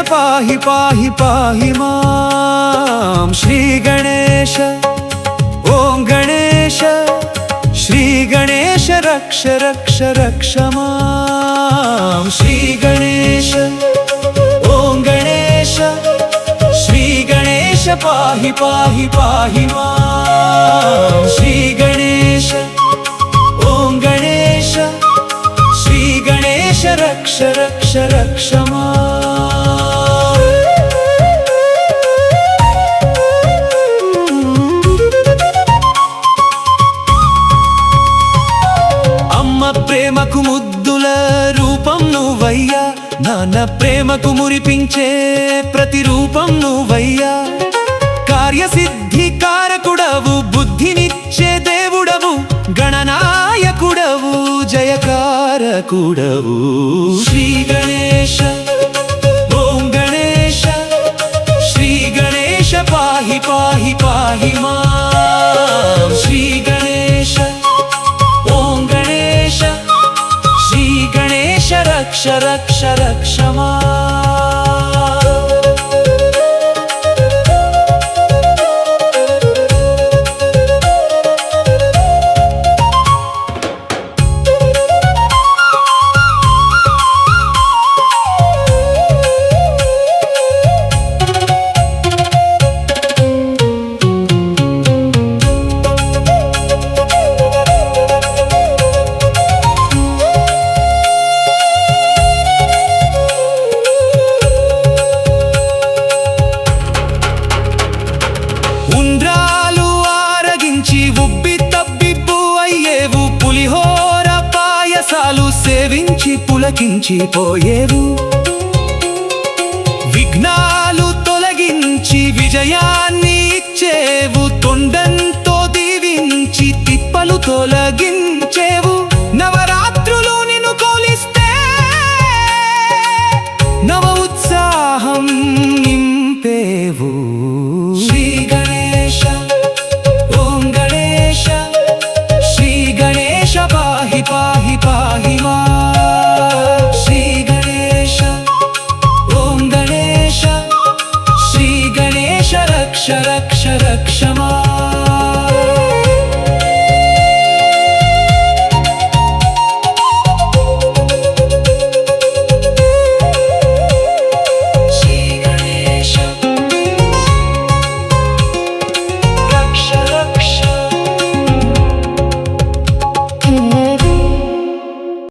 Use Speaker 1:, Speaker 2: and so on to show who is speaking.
Speaker 1: पाहि पाहि पाहि मां श्री गणेश। ओं गणेश श्री गणेश रक्ष रक्ष रक्ष मां श्री गणेश। ओं गणेश श्री गणेश पाहि पाहि पाहि मां श्री गणेश। ओं गणेश श्री गणेश रक्ष रक्ष रक्ष मां। ప్రేమకు ముద్దుల రూపం నువ్వయ్యా, నాన్న ప్రేమకు మురిపించే ప్రతి రూపం నువ్వయ్యా। కార్యసిద్ధి కారకుడవు, బుద్ధినిచ్చే దేవుడవు, గణనాయకుడవు, జయకారకుడవు శ్రీ గణేశ। ఓం గణేశ శ్రీ గణేశ పాహి పాహి పాహి మాం శ్రీ గణేశ। रक्ष रक्ष रक्ष मां। ఉండ్రాలు ఆరగించి ఉబ్బి తబ్బిబ్బు అయ్యేవు, పులిహోర పాయసాలు సేవించి పులకించి పోయేవు। విఘ్నాలు తొలగించి విజయాన్ని ఇచ్చేవు, తొండంతో దీవించి తిప్పలు తొలగించేవు। నవరాత్రులు నిన్ను కొలిస్తే నవ ఉత్సాహం నింపేవు శ్రీ గణేశ। ఓం గణేశ శ్రీ గణేశ పాహి పాహి పాహి మాం శ్రీ గణేశ। ఓం గణేశ శ్రీ గణేశ రక్ష రక్ష రక్ష మాం।